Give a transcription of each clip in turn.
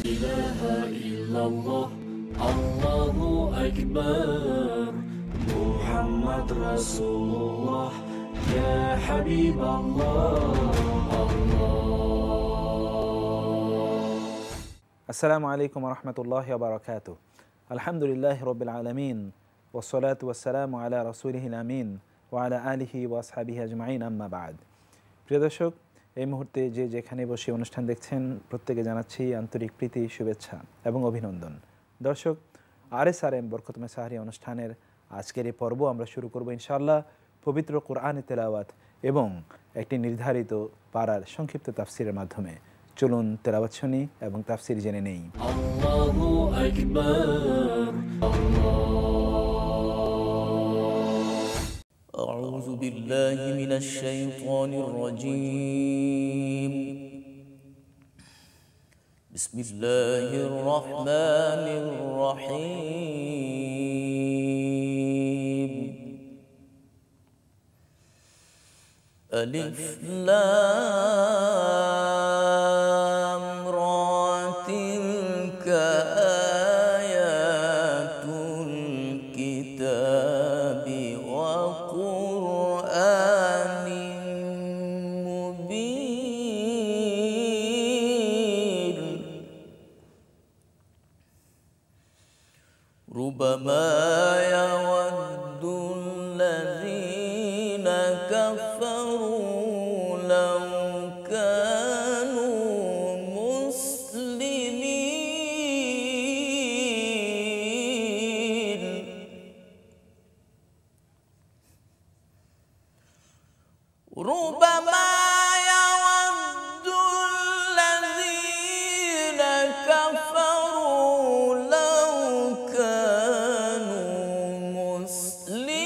ilaha illallah, Allahu akbar, Muhammad Rasulullah, ya Habiballah. আসসালামু আলাইকুম ওয়া রাহমাতুল্লাহি ওয়া বারাকাতুহু। আলহামদুলিল্লাহি রাব্বিল আলামিন ওয়াসসালাতু ওয়াসসালামু আলা রাসূলিহিল আমিন ওয়া আলা আলিহি ওয়া আসহাবিহি আজমাইন, আম্মা বা'দ। প্রিয় দর্শক, এই মুহূর্তে যে যেখানে বসে অনুষ্ঠান দেখছেন প্রত্যেকে জানাচ্ছি আন্তরিক প্রীতি, শুভেচ্ছা এবং অভিনন্দন। দর্শক, RSRM বরকতময় সাহরি অনুষ্ঠানের আজকের এই পর্ব আমরা শুরু করব ইনশাআল্লাহ পবিত্র কোরআনে তেলাওয়াত এবং একটি নির্ধারিত পারার সংক্ষিপ্ত তাফসিরের মাধ্যমে। চলুন তেলাওয়াত শুনি এবং তাফসির জেনে নেই। আল্লাহু আকবার, أعوذ بالله من الشيطان الرجيم. بسم الله الرحمن الرحيم. ألف لام را تلك آيات الكتاب وقرآن مبين. ربما يود الذين كفروا لو كانوا مسلمين. ربما يود الذين كفروا لو كانوا مسلمين.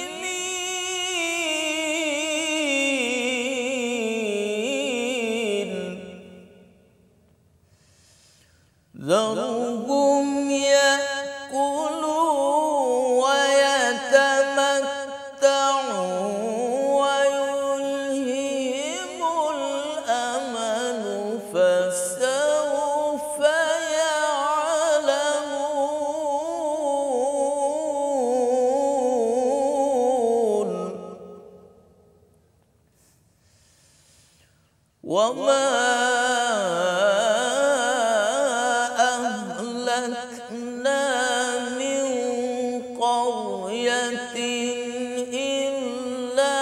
ذرهم يأكلوا ويتمتعوا ويلههم الأمل فسوف يعلمون. وما أهلكنا من قرية إلا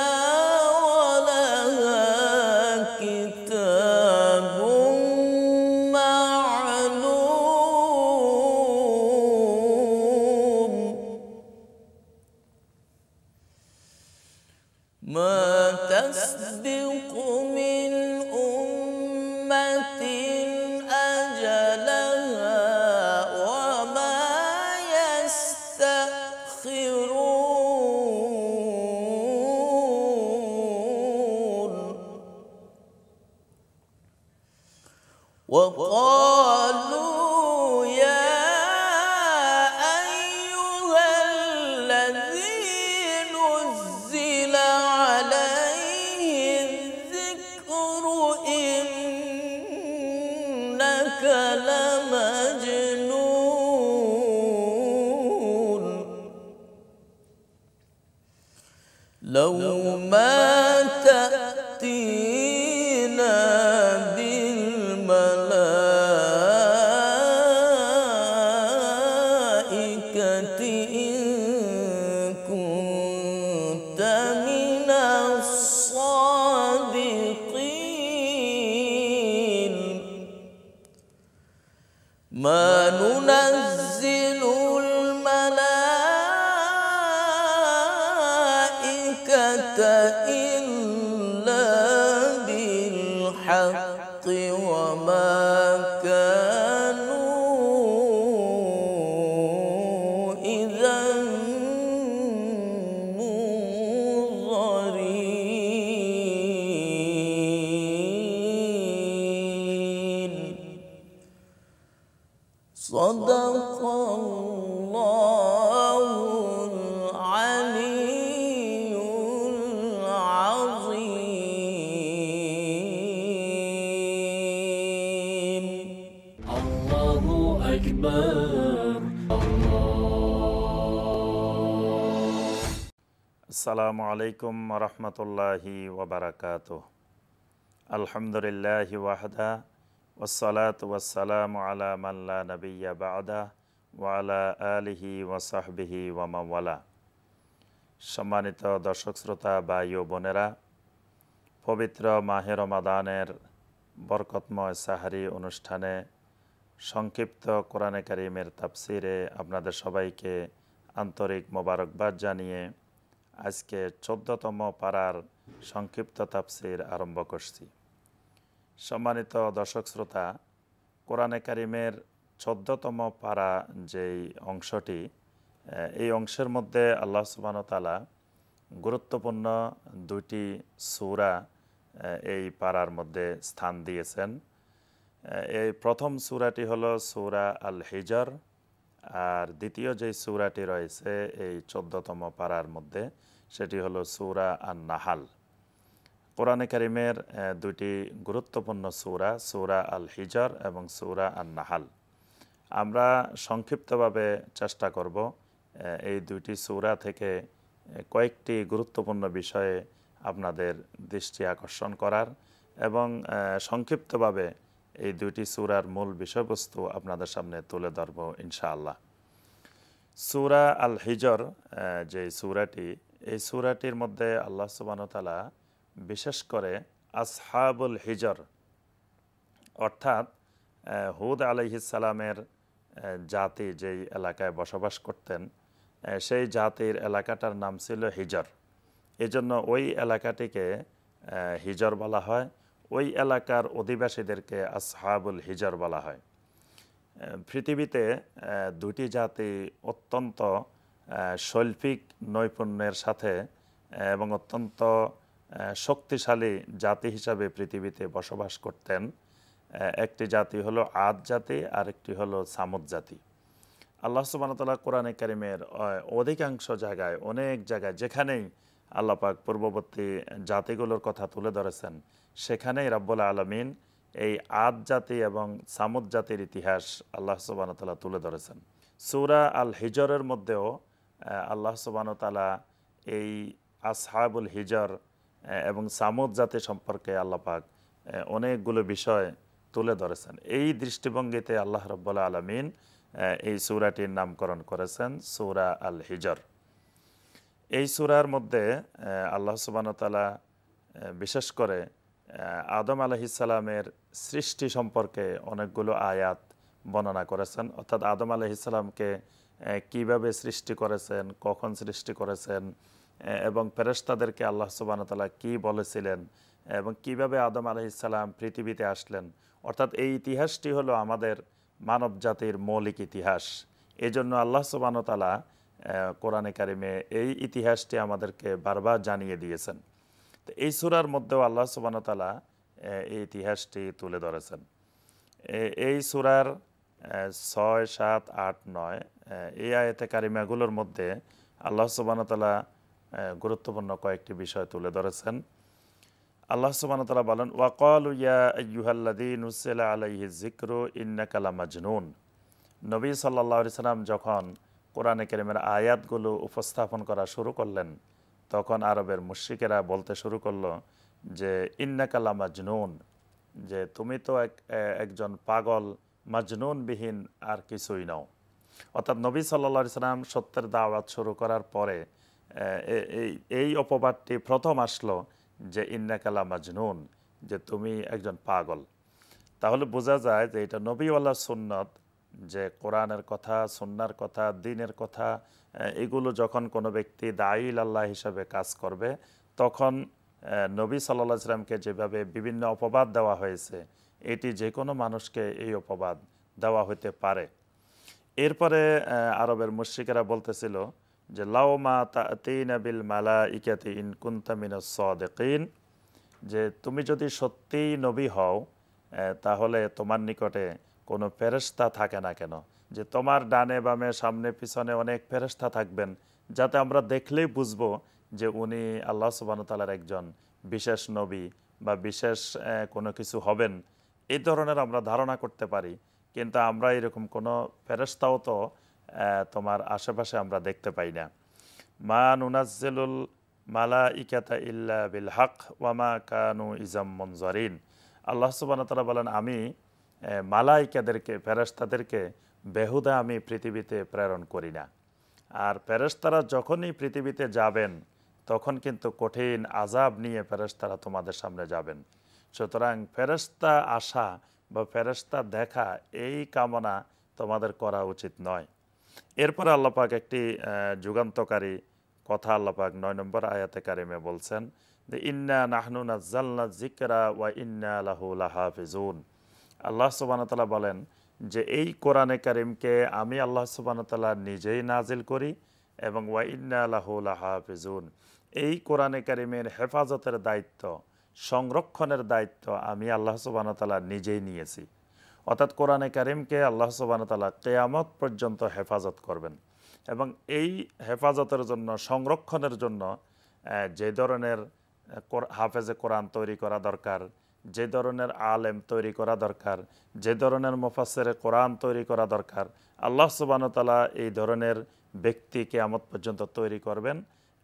ولها كتاب معلوم. ما تسبق من أمة أجلها وما يستأخرون. وقالوا يا أيها الذي نزل عليه الذكر إنك لمجنون. لو ما تأتينا بالملائكة إن كنت من الصادقين. ما ننزل الملائكة إلا بالحق وما كانوا إذا منظرين. صدق الله العلي العظيم. Allahu أكبر আসসালামু আলাইকুম রহমতুল্লাহি ওয়াবারাকাতুহ। আলহামদুলিল্লাহি ওয়াহদা ওয়াসসালাতু ওয়াসসালামু আলা মান লা নাবিয়্যা বা'দা ওয়া আলা আলিহি ওয়া সাহবিহি ওয়া মান ওয়ালা। সম্মানিত দর্শক শ্রোতা ভাই ও বোনেরা, পবিত্র মাহে রমাদানের বরকতময় সাহারি অনুষ্ঠানে সংক্ষিপ্ত কোরআনে কারিমের তাফসিরে আপনাদের সবাইকে আন্তরিক মোবারকবাদ জানিয়ে আজকে ১৪তম পারার সংক্ষিপ্ত তাফসির আরম্ভ করছি। সম্মানিত দর্শক শ্রোতা, কোরআনে কারিমের ১৪তম পারা যেই অংশটি, এই অংশের মধ্যে আল্লাহ সুবহানাহু ওয়া তাআলা গুরুত্বপূর্ণ দুইটি সূরা এই পারার মধ্যে স্থান দিয়েছেন। এই প্রথম সূরাটি হলো সূরা আল হিজর, আর দ্বিতীয় যে সূরাটি রয়েছে এই ১৪তম পারার মধ্যে সেটি হলো সূরা আন নাহাল। কোরআনে কারিমের দুইটি গুরুত্বপূর্ণ সূরা, সূরা আল হিজর এবং সূরা আন নাহাল। আমরা সংক্ষিপ্তভাবে চেষ্টা করব এই দুইটি সূরা থেকে কয়েকটি গুরুত্বপূর্ণ বিষয়ে আপনাদের দৃষ্টি আকর্ষণ করার এবং সংক্ষিপ্তভাবে এই দুইটি সূরার মূল বিষয়বস্তু আপনাদের সামনে তুলে ধরব ইনশাআল্লাহ। সূরা আল হিজর যে সূরাটি, এই সূরাটির মধ্যে আল্লাহ সুবহানাহু ওয়া তাআলা বিশেষ করে আসহাবুল হিজর অর্থাৎ হুদ আলাইহিস সালামের জাতি যেই এলাকায় বসবাস করতেন, সেই জাতির এলাকাটার নাম ছিল হিজর। এজন্য ওই এলাকাটিকে হিজর বলা হয়, ওই এলাকার অধিবাসীদেরকে আসহাবুল হিজর বলা হয়। পৃথিবীতে দুটি জাতি অত্যন্ত শৈল্পিক নৈপুণ্যের সাথে এবং অত্যন্ত শক্তিশালী জাতি হিসাবে পৃথিবীতে বসবাস করতেন। একটি জাতি হলো আদ জাতি, আর একটি হলো সামুদ জাতি। আল্লাহ সুবহানাহু ওয়া তাআলা কোরআনে কারিমের অধিকাংশ জায়গায়, অনেক জায়গায় যেখানেই আল্লাহ পাক পূর্ববর্তী জাতিগুলোর কথা তুলে ধরেছেন, সেখানেই রাব্বুল আলামিন এই আদ জাতি এবং সামুদ জাতির ইতিহাস আল্লাহ সুবহানাহু ওয়া তাআলা তুলে ধরেছেন। সূরা আল হিজরের মধ্যেও আল্লাহ সুবহানাহু ওয়া তাআলা এই আসহাবুল হিজর এবং সামুদ জাতি সম্পর্কে আল্লাহ পাক অনেকগুলো বিষয় তুলে ধরেছেন। এই দৃষ্টিভঙ্গিতে আল্লাহ রাব্বুল আলামিন এই সূরাটির নামকরণ করেছেন সূরা আল হিজর। এই সূরার মধ্যে আল্লাহ সুবহানাহু ওয়া তাআলা বিশেষ করে আদম আলাইহিস সালামের সৃষ্টি সম্পর্কে অনেকগুলো আয়াত বর্ণনা করেছেন। অর্থাৎ আদম আলাইহিস সালামকে কিভাবে সৃষ্টি করেছেন, কখন সৃষ্টি করেছেন, এবং ফেরেশতাদেরকে আল্লাহ সুবহানাহু ওয়া তাআলা কি বলেছিলেন, এবং কিভাবে আদম আলাইহিস সালাম পৃথিবীতে আসলেন। অর্থাৎ এই ইতিহাসটি হলো আমাদের মানব জাতির মৌলিক ইতিহাস। এজন্য আল্লাহ সুবহানাহু ওয়া তাআলা কোরআনে কারিমে এই ইতিহাসটি আমাদেরকে বারবার জানিয়ে দিয়েছেন। তো এই সূরার মধ্যেও আল্লাহ সুবহানাহু ওয়া তাআলা এই ইতিহাসটি তুলে ধরেছেন। এই সূরার ৬, ৭, ৮, ৯ এই আয়াতে কারিমাগুলোর মধ্যে আল্লাহ সুবহানাহু ওয়া তাআলা গুরুত্বপূর্ণ কয়েকটি বিষয় তুলে ধরেছেন। আল্লাহ সুবহানাহু ওয়া তাআলা বলেন, ওয়াকালু ইয়া আইয়ুহাল্লাযী নুজ্জিলা আলাইহিজ যিকরু ইন্নাকা লামাজনুন। নবী সাল্লাল্লাহু আলাইহি সাল্লাম যখন কোরআনে কারিমের আয়াতগুলো উপস্থাপন করা শুরু করলেন, তখন আরবের মুশরিকেরা বলতে শুরু করলো যে ইন্নাকা লামাজনুন, যে তুমি তো একজন পাগল, মাজনুনবিহীন আর কিছুই নও। অর্থাৎ নবী সাল্লাল্লাহু আলাইহি সাল্লাম সত্যের দাওয়াত শুরু করার পরে এই অপবাদটি প্রথম আসলো যে ইন্নাকা লামাজনুন, যে তুমি একজন পাগল। তাহলে বোঝা যায় যে এটা নবীওয়ালার সুন্নত, যে কোরআনের কথা, সুন্নার কথা, দ্বীনের কথা, এগুলো যখন কোনো ব্যক্তি দাঈল আল্লাহ হিসাবে কাজ করবে, তখন নবী সাল্লাল্লাহু আলাইহি সাল্লামকে যেভাবে বিভিন্ন অপবাদ দেওয়া হয়েছে, এটি যে কোনো মানুষকে এই অপবাদ দেওয়া হতে পারে। এরপরে আরবের মুশরিকেরা বলতেছিল যে লাউ মা তা'তিনা বিল মালাইকাতি ইন কুনতা মিনাস সাদিকিন, যে তুমি যদি সত্যিই নবী হও তাহলে তোমার নিকটে কোনো ফেরেশতা থাকে না কেন, যে তোমার ডানে বামে সামনে পিছনে অনেক ফেরেশতা থাকবেন, যাতে আমরা দেখলেই বুঝবো যে উনি আল্লাহ সুবহানাহু ওয়া তাআলার একজন বিশেষ নবী বা বিশেষ কোনো কিছু হবেন, এই ধরনের আমরা ধারণা করতে পারি। কিন্তু আমরা এরকম কোনো ফেরেশতাও তো তোমার আশেপাশে আমরা দেখতে পাই না। মা নুনাজ্জিলুল মালাইকাতা ইল্লা বিল হক ওয়া মা কানু ইজাম মুনজারিন। আল্লাহ সুবহানাহু ওয়া তাআলা বলেন, আমি মালাইকাদেরকে, ফেরেশতাদেরকে বেহুদা আমি পৃথিবীতে প্রেরণ করি না। আর ফেরেশতারা যখনই পৃথিবীতে যাবেন তখন কিন্তু কঠিন আযাব নিয়ে ফেরেশতারা তোমাদের সামনে যাবেন। সুতরাং ফেরেশতা আসা বা ফেরেশতা দেখা এই কামনা তোমাদের করা উচিত নয়। এরপরে আল্লাহ পাক একটি যুগান্তকারী কথা আল্লাহ পাক ৯ নম্বর আয়াতে কারিমে বলছেন যে ইন্না নাহনু নাজ্জালনা যিকরা ওয়া ইন্না লাহু লাহাফিজুন। আল্লাহ সুবহানাহু ওয়া তাআলা বলেন যে এই কোরআনে কারিমকে আমি আল্লাহ সুবহানাহু ওয়া তাআলা নিজেই নাজিল করি এবং ওয়া ইন্না লাহু লাহাফিজুন, এই কোরআনে কারিমের হেফাজতের দায়িত্ব, সংরক্ষণের দায়িত্ব আমি আল্লাহ সুবহানাহু ওয়া তাআলা নিজেই নিয়েছি। অর্থাৎ কোরআনে কারিমকে আল্লাহ সুবহানাহু ওয়া তাআলা কিয়ামত পর্যন্ত হেফাজত করবেন এবং এই হেফাজতের জন্য, সংরক্ষণের জন্য যে ধরনের হাফেজে কোরআন তৈরি করা দরকার, যে ধরনের আলেম তৈরি করা দরকার, যে ধরনের মুফাসসিরে কোরআন তৈরি করা দরকার, আল্লাহ সুবহানাহু ওয়া তাআলা এই ধরনের ব্যক্তি কিয়ামত পর্যন্ত তৈরি করবেন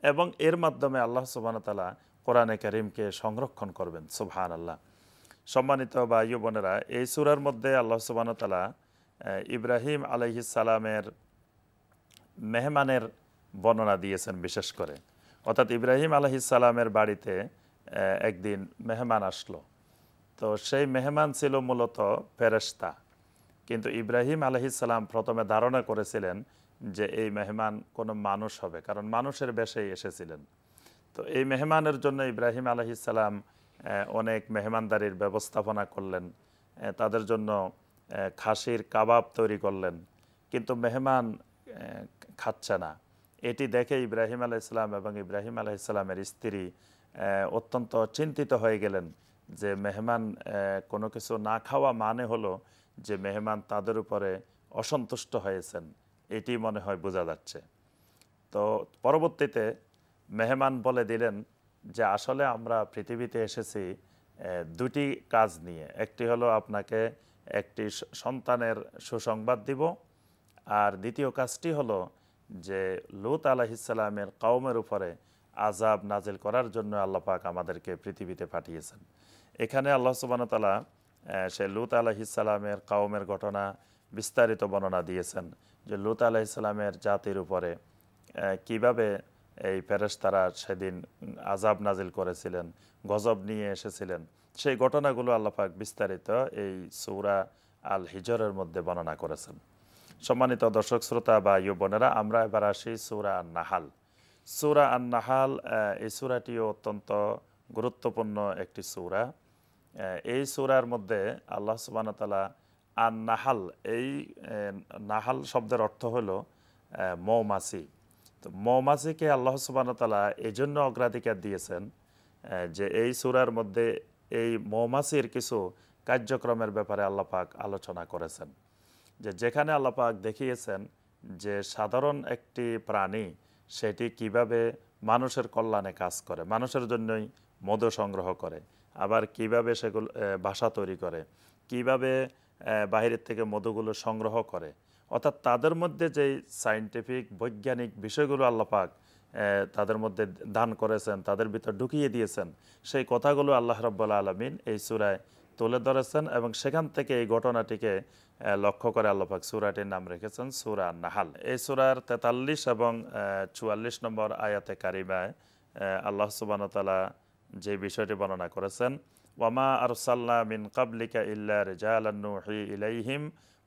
এবং এর মাধ্যমে আল্লাহ সুবহানাহু ওয়া তাআলা কোরআনে কারিমকে সংরক্ষণ করবেন। সুবহানাল্লাহ। সম্মানিত ভাই বোনেরা, এই সূরার মধ্যে আল্লাহ সুবহানাহু ওয়া তাআলা ইব্রাহিম আলাইহিস সালামের মেহমানের বর্ণনা দিয়েছেন বিশেষ করে। অর্থাৎ ইব্রাহিম আলাইহিস সালামের বাড়িতে একদিন মেহমান আসলো। তো সেই মেহমান ছিল মূলত ফেরেশতা, কিন্তু ইব্রাহিম আলাইহিস সালাম প্রথমে ধারণা করেছিলেন যে এই মেহমান কোনো মানুষ হবে, কারণ মানুষের বেশেই এসেছিলেন। তো এই মেহমানের জন্য ইব্রাহিম আলাইহিস সালাম অনেক মেহমানদারির ব্যবস্থাপনা করলেন, তাদের জন্য খাসির কাবাব তৈরি করলেন, কিন্তু মেহমান খাচ্ছে না। এটি দেখে ইব্রাহিম আলাইহিস সালাম এবং ইব্রাহিম আলাইহিস সালামের স্ত্রী অত্যন্ত চিন্তিত হয়ে গেলেন যে মেহমান কোনো কিছু না খাওয়া মানে হলো যে মেহমান তাদের উপরে অসন্তুষ্ট হয়েছেন, এটি মনে হয় বোঝা যাচ্ছে। তো পরবর্তীতে মেহমান বলে দিলেন যে আসলে আমরা পৃথিবীতে এসেছি দুটি কাজ নিয়ে। একটি হলো আপনাকে একটি সন্তানের সুসংবাদ দিব, আর দ্বিতীয় কাজটি হলো যে লূত আলাইহিস সালামের কওমের উপরে আযাব নাজিল করার জন্য আল্লাহ পাক আমাদেরকে পৃথিবীতে পাঠিয়েছেন। এখানে আল্লাহ সুবহানাহু ওয়া তাআলা সে লূত আলাইহিস সালামের কওমের ঘটনা বিস্তারিত বর্ণনা দিয়েছেন যে লূত আলাইহিস সালামের জাতির উপরে কিভাবে এই ফেরেশতারা সেদিন আযাব নাজিল করেছিলেন, গজব নিয়ে এসেছিলেন। সেই ঘটনাগুলো আল্লাহ পাক বিস্তারিত এই সূরা আল হিজরের মধ্যে বর্ণনা করেছেন। সম্মানিত দর্শক শ্রোতা বা ইউ বোনেরা, আমরা এবার আসি সূরা আন-নাহাল। সূরা আন-নাহাল এই সূরাটিও অত্যন্ত গুরুত্বপূর্ণ একটি সূরা। এই সূরার মধ্যে আল্লাহ সুবহানাহু ওয়া তাআলা আন-নাহাল, এই নাহাল শব্দের অর্থ হলো মৌমাছি। তো মৌমাছিকে আল্লাহ সুবহানাহু ওয়া তাআলা এই জন্য অগ্রাধিকার দিয়েছেন যে এই সূরার মধ্যে এই মৌমাছির কিছু কার্যক্রমের ব্যাপারে আল্লাহ পাক আলোচনা করেছেন। যেখানে আল্লাহ পাক দেখিয়েছেন যে সাধারণ একটি প্রাণী সেটি কিভাবে মানুষের কল্যাণে কাজ করে, মানুষের জন্যই মধু সংগ্রহ করে, আবার কিভাবে সেগুলো বাসা তৈরি করে, কিভাবে বাইরের থেকে মধুগুলো সংগ্রহ করে। অর্থাৎ তাদের মধ্যে যেই সায়েন্টিফিক বৈজ্ঞানিক বিষয়গুলো আল্লাহ পাক তাদের মধ্যে দান করেছেন, তাদের ভিতর ঢুকিয়ে দিয়েছেন, সেই কথাগুলো আল্লাহ রাব্বুল আলামিন এই সূরায় তুলে ধরেছেন এবং সেখান থেকে এই ঘটনাটিকে লক্ষ্য করে আল্লাহ পাক সূরাটির নাম রেখেছেন সূরা আন-নাহাল। এই সূরার 43 এবং 44 নম্বর আয়াতে কারিমায় আল্লাহ সুবহানাহু ওয়া তাআলা যে বিষয়টি বর্ণনা করেছেন, ওয়ামা আরসালনা মিন কাবলিকা ইল্লা রিজালান নূহি ইলাইহিম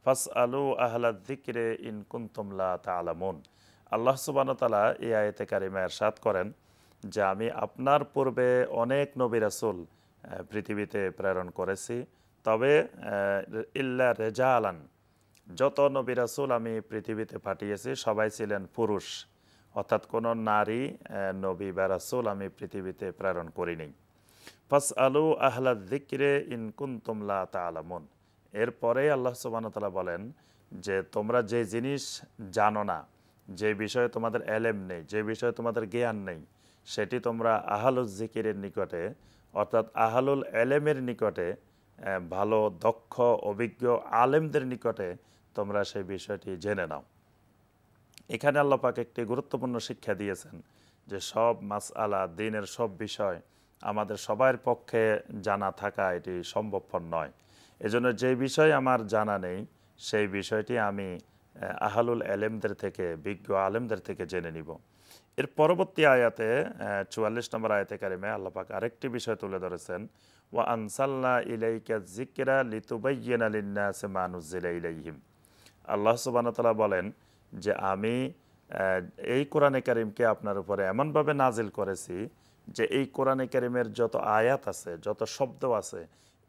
ফাসআলু আহলায যিকরি ইন কুনতুম লা তা'লামুন। আল্লাহ সুবহানাহু ওয়া তাআলা এই আয়াতে কারিমায় ইরশাদ করেন যে আমি আপনার পূর্বে অনেক নবী রাসূল পৃথিবীতে প্রেরণ করেছি, তবে ইল্লা রিজালান, যত নবী রাসূল আমি পৃথিবীতে পাঠিয়েছি সবাই ছিলেন পুরুষ, অর্থাৎ কোনো নারী নবী বা রাসূল আমি পৃথিবীতে প্রেরণ করিনি। ফাসআলু আহলায যিকরি ইন কুনতুম লা তা'লামুন। এরপরে আল্লাহ সুবহানাহু ওয়া তাআলা বলেন যে তোমরা যে জিনিস জানো না, যে বিষয়ে তোমাদের এলেম নেই, যে বিষয়ে তোমাদের জ্ঞান নেই, সেটি তোমরা আহলুজ যিকিরের নিকটে, অর্থাৎ আহলুল এলেমের নিকটে ভালো দক্ষ অভিজ্ঞ আলেমদের নিকটে তোমরা সেই বিষয়টি জেনে নাও। এখানে আল্লাহ পাক একটি গুরুত্বপূর্ণ শিক্ষা দিয়েছেন যে সব মাসআলা দ্বীনের সব বিষয় আমাদের সবার পক্ষে জানা থাকা এটি সম্ভবপর নয়। এজন্য যে বিষয় আমার জানা নেই সেই বিষয়টি আমি আহলুল এলেমদের থেকে, বিজ্ঞ আলেমদের থেকে জেনে নিব। এর পরবর্তী আয়াতে 44 নম্বর আয়াতে কারিমে আল্লাহ পাক আরেকটি বিষয় তুলে ধরেছেন, ওয়া আনসালনা ইলাইকা যিকরা লিতুবাইয়িনা লিন-নাসি মা নুযিলা ইলাইহিম। আল্লাহ সুবহানাহু ওয়া তাআলা বলেন যে আমি এই কোরআনে কারিমকে আপনার উপরে এমনভাবে নাজিল করেছি যে এই কোরআনে কারিমের যত আয়াত আছে, যত শব্দ আছে,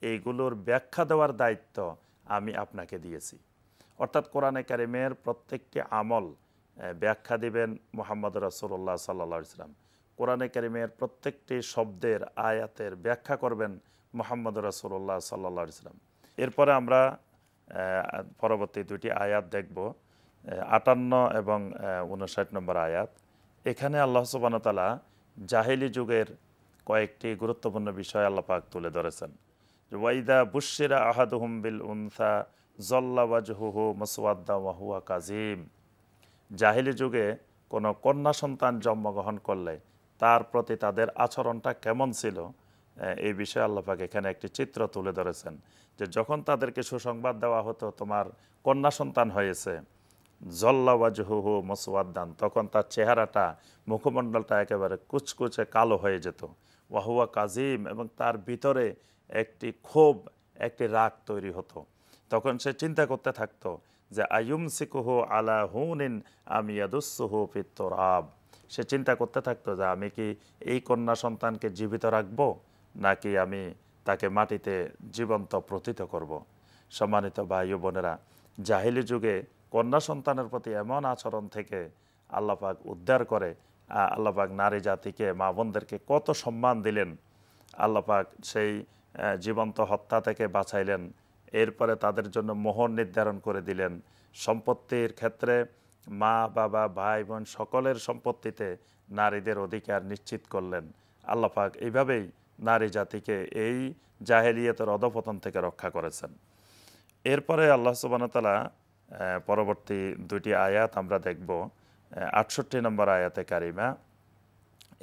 এইগুলোর ব্যাখ্যা দেওয়ার দায়িত্ব আমি আপনাকে দিয়েছি। অর্থাৎ কোরআনে কারিমের প্রত্যেকটি আমল ব্যাখ্যা দিবেন মুহাম্মদ রাসূলুল্লাহ সাল্লাল্লাহু আলাইহি ওয়াসাল্লাম। কোরআনে কারিমের প্রত্যেকটি শব্দের আয়াতের ব্যাখ্যা করবেন মুহাম্মদ রাসূলুল্লাহ সাল্লাল্লাহু আলাইহি ওয়াসাল্লাম। এরপরে আমরা পরবর্তী দুটি আয়াত দেখব, 58 এবং 59 নম্বর আয়াত। এখানে আল্লাহ সুবহানাহু ওয়া তাআলা জাহেলি যুগের কয়েকটি গুরুত্বপূর্ণ বিষয় আল্লাহ পাক তুলে ধরেছেন। ওয়াইদা বুশিরা আহাদুহুম বিল উনসা যল্লা ওয়াজহুহু মুসওয়াদ্দা ওয়া হুয়া কাযীম। জাহেলি যুগে কোনো কন্যা সন্তান জন্মগ্রহণ করলে তার প্রতি তাদের আচরণটা কেমন ছিল, এই বিষয়ে আল্লাহ পাক এখানে একটি চিত্র তুলে ধরেছেন যে যখন তাদেরকে সুসংবাদ দেওয়া হতো তোমার কন্যা সন্তান হয়েছে, যল্লা ওয়াজহুহু মুসওয়াদ্দান, তখন তার চেহারাটা, মুখমণ্ডলটা একেবারে কুচকুচে কালো হয়ে যেত। ওয়াহুয়া কাজিম, এবং তার ভিতরে একটি ক্ষোভ, একটি রাগ তৈরি হতো। তখন সে চিন্তা করতে থাকতো যে আয়ুমসিকুহু আলা হুনিন আম ইয়াদুসসুহু ফিত তুরাব। সে চিন্তা করতে থাকতো যে আমি কি এই কন্যা সন্তানকে জীবিত রাখবো নাকি আমি তাকে মাটিতে জীবন্ত প্রথিত করব। সম্মানিত ভাই ও বোনেরা, জাহিলি যুগে কন্যা সন্তানের প্রতি এমন আচরণ থেকে আল্লাহ পাক উদ্ধার করে আল্লাহ পাক নারী জাতিকে, মা বোনদেরকে কত সম্মান দিলেন। আল্লাহ পাক সেই জীবন্ত হত্যা থেকে বাঁচাইলেন। এরপরে তাদের জন্য মোহর নির্ধারণ করে দিলেন। সম্পত্তির ক্ষেত্রে মা বাবা ভাই বোন সকলের সম্পত্তিতে নারীদের অধিকার নিশ্চিত করলেন। আল্লাহ পাক এইভাবেই নারী জাতিকে এই জাহেলিয়াতের অধপতন থেকে রক্ষা করেছেন। এরপরে আল্লাহ সুবহানাহু ওয়া তাআলা পরবর্তী দুটি আয়াত আমরা দেখব। 68 নম্বর আয়াতে কারিমা,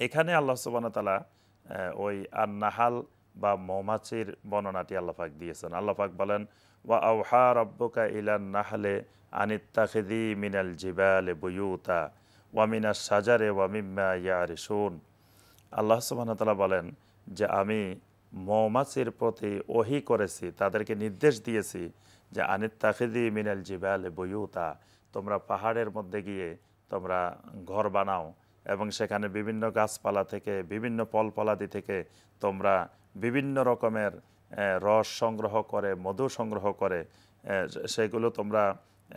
এখানে আল্লাহ সুবহানাহু ওয়া তাআলা ওই আন-নাহাল বা মৌমাছির বর্ণনাটি আল্লাহ পাক দিয়েছেন। আল্লাহ পাক বলেন, ওয়া আওহা রাব্বুকা ইলান নাহলে আনিত্তাখিযি মিনাল জিবালি বুয়ুতা ওয়া মিনাশ শাজারি ওয়া মিম্মা ইয়ারিশুন। আল্লাহ সুবহানাহু ওয়া তাআলা বলেন যে আমি মৌমাছির প্রতি ওহী করেছি, তাদেরকে নির্দেশ দিয়েছি যে আনিত্তাখিযি মিনাল জিবালি বুয়ুতা, তোমরা পাহাড়ের মধ্যে গিয়ে তোমরা ঘর বানাও এবং সেখানে বিভিন্ন গাছপালা থেকে, বিভিন্ন ফলফলাদি থেকে তোমরা বিভিন্ন রকমের রস সংগ্রহ করে, মধু সংগ্রহ করে সেগুলো তোমরা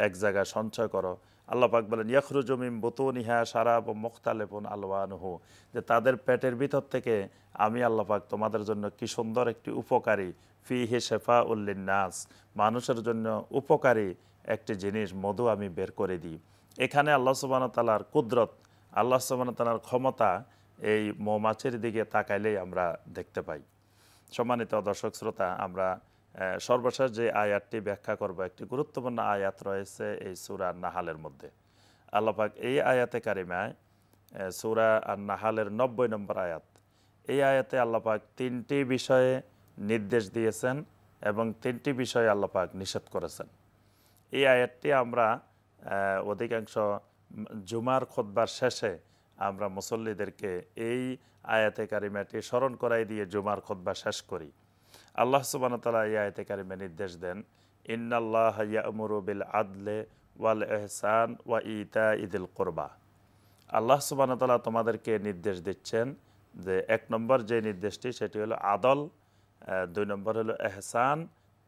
এক জায়গায় সঞ্চয় করো। আল্লাহ পাক বলেন, ইয়াখরুজু মিন বুতুনিহা শারাবুম মুখতালিফুন আলওয়ানুহু, যে তাদের পেটের ভিতর থেকে আমি আল্লাহ পাক তোমাদের জন্য কি সুন্দর একটি উপকারী, ফিহি শিফাউল লিন্নাস, মানুষের জন্য উপকারী একটি জিনিস মধু আমি বের করে দিই। এখানে আল্লাহ সুবহানাহু ওয়া তাআলার কুদরত, আল্লাহ সুবহানাহু ওয়া তাআলার ক্ষমতা এই মৌমাছির দিকে তাকাইলেই আমরা দেখতে পাই। সম্মানিত দর্শক শ্রোতা, আমরা সর্বশেষ যে আয়াতটি ব্যাখ্যা করব, একটি গুরুত্বপূর্ণ আয়াত রয়েছে এই সূরা নাহালের মধ্যে। আল্লাহ পাক এই আয়াতে কারিমায়, সূরা আন-নাহালের 90 নম্বর আয়াত, এই আয়াতে আল্লাহ পাক 3টি বিষয়ে নির্দেশ দিয়েছেন এবং 3টি বিষয়ে আল্লাহ পাক নিষেধ করেছেন। এই আয়াতটি আমরা অধিকাংশ জুমার খুতবার শেষে আমরা মুসল্লিদেরকে এই আয়াতে কারিমাটি স্মরণ করাই দিয়ে জুমার খুতবা শেষ করি। আল্লাহ সুবহানাহু ওয়া তাআলা এই আয়াতে কারিমে নির্দেশ দেন, ইন্নাল্লাহা ইয়া'মুরু বিল আদলি ওয়াল ইহসান ওয়া ইতাইযিল কুরবা। আল্লাহ সুবহানাহু ওয়া তাআলা তোমাদেরকে নির্দেশ দিচ্ছেন যে 1 নম্বর যে নির্দেশটি সেটি হলো আদল, 2 নম্বর হলো ইহসান,